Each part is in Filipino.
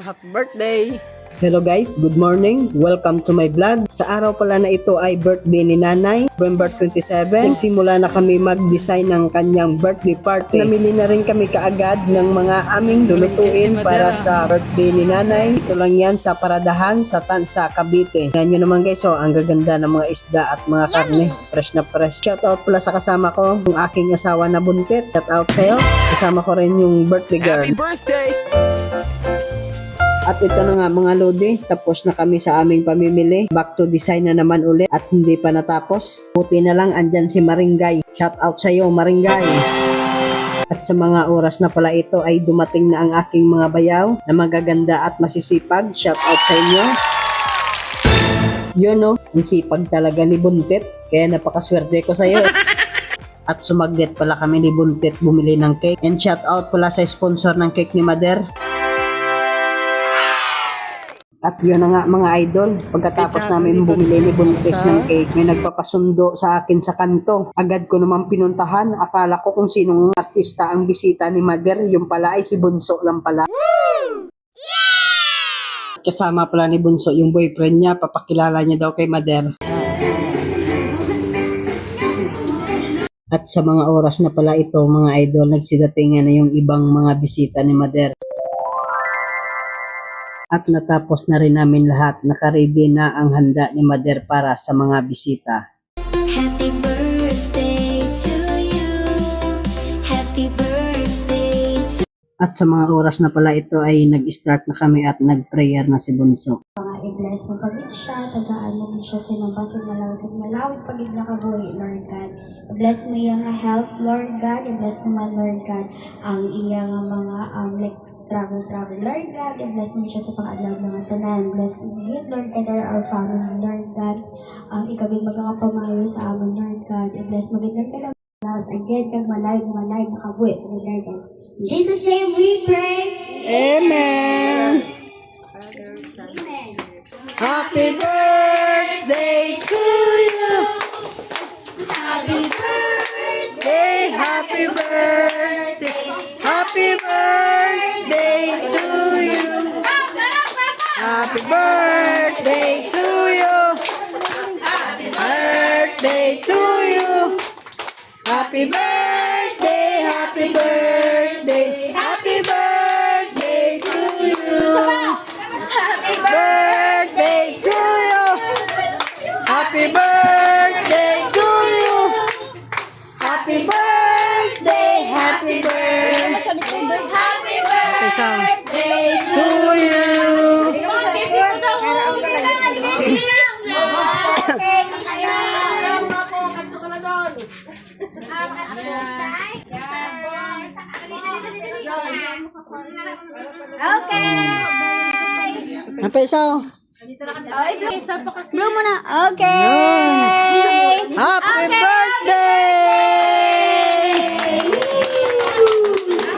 Happy birthday! Hello guys, good morning. Welcome to my vlog. Sa araw pala na ito ay birthday ni Nanay, November 27. Nagsimula na kami mag-design ng kanyang birthday party. Namili na rin kami kaagad ng mga aming lulutuin para sa birthday ni Nanay. Ito lang yan sa paradahan sa Tansa, Cavite. Yan nyo naman guys, ang gaganda ng mga isda at mga karne. Fresh na fresh. Shoutout pala sa kasama ko, yung aking asawa na buntit. Shoutout sa'yo. Kasama ko rin yung birthday girl. Happy birthday! At ito na nga mga lodi, tapos na kami sa aming pamimili. Back to design na naman ulit at hindi pa natapos. Buti na lang andyan si Maringay. Shout out sa iyo Maringay. At sa mga oras na pala ito ay dumating na ang aking mga bayaw na magaganda at masisipag. Shout out sa inyo. Yun no, ang sipag talaga ni Buntit. Kaya napakaswerte ko sa iyo. At sumaglit pala kami ni Buntit bumili ng cake. And shout out pala sa sponsor ng cake ni Mother. At yun na nga mga idol, pagkatapos namin bumili ni Buntis ng cake, may nagpapasundo sa akin sa kanto. Agad ko naman pinuntahan, akala ko kung sinong artista ang bisita ni Mother, yung pala ay si Bunso lang pala. Yeah! Kasama pala ni Bunso yung boyfriend niya, papakilala niya daw kay Mother. At sa mga oras na pala ito mga idol, nagsidatingan na yung ibang mga bisita ni Mother. At natapos na rin namin lahat, nakaready na ang handa ni Mother para sa mga bisita. Happy birthday to you. Happy birthday to At sa mga oras na pala ito ay nag-start na kami at nag-prayer na si Bunso. Mga i-bless mo pagid siya, tagaan mo siya sinampasin na lang sa malawit pagid na kabuhi, Lord God. I-bless mo iyang health, Lord God. I-bless mo man, Lord God, ang iyang mga travel, Lord God. I-bless mo siya sa pang-adlaw ng tanan. Bless mo yun, Lord God, our family, Lord God. Ikaw yung magkakapamayo sa amin, Lord God. I-bless mo yun, Lord God. Again, kag malay, nakabuhi, Lord God. In Jesus' name we pray. Amen! Amen. Happy birthday to you! Happy birthday. Happy birthday! Happy birthday to you! Happy birthday to you! Happy birthday to you! Happy birthday! Happy birthday! Happy birthday to you! Happy Birthday to you! Happy birthday to you! Happy birthday! Happy birthday! Happy birthday To you! Okay. Ang peso! Blow muna. Okay. Happy birthday!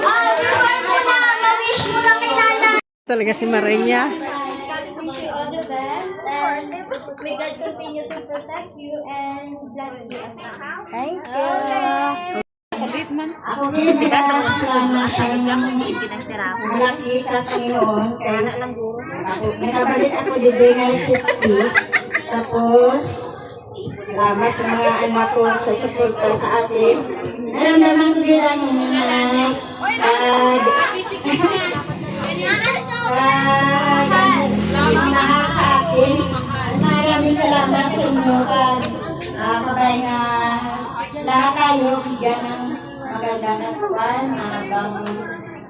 Ma-wish mo na kay Nana. Talaga si Marinya. Wish you all the best and may God continue to protect you and bless you as well. Thank Okay. Ako din salamat sa inyong malaki sa Panginoon. Kaya nakabalik ako dito ng city. Tapos, salamat sa mga anak ko sa suporta sa atin. Naramdaman ko din lang yung mahal sa atin. Maraming salamat sa inyo. Kabay na lahat tayo bigyan ng magandang katawan, habang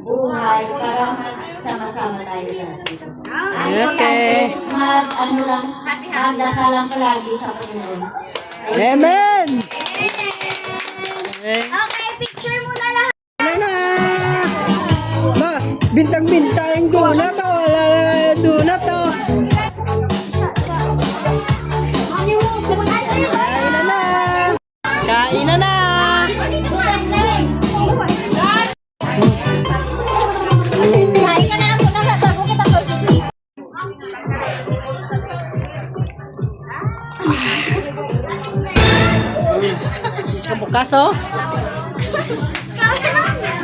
buhay para sama-sama tayo lahat dito. Ang importante, magdasal lang palagi sa Panginoon. Amen! Okay, picture muna lahat. Nana! Ma, bintang-bintang donut o wala donut o. Kain na na! Kain ka na lang muna sa bago kita pag-ibig. Isang bukas o.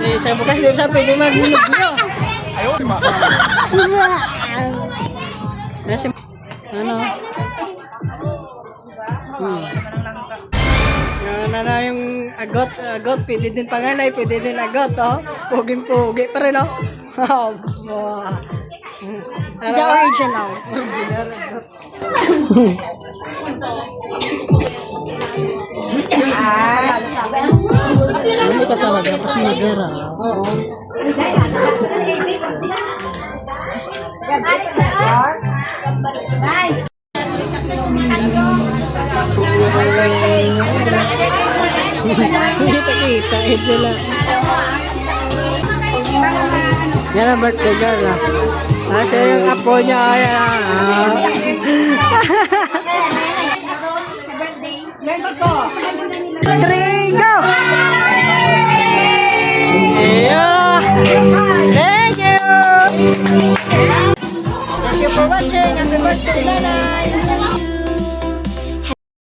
Isang bukas, di ba siya pwede maglulog nyo? Nasi, ano? Yan na yung agot, pwede din panganay, pwede din agot, oh. Puging-pugi pa rin, oh. The original. Original agot. Ano ka talaga? Pasinagara. Oo. Kita, ito lang. Yan ang birthday girl, ah. Siya yung apo niya, ayan, ah. Three, go! Yeah! Thank you! Thank you for watching. Happy birthday, Nanay!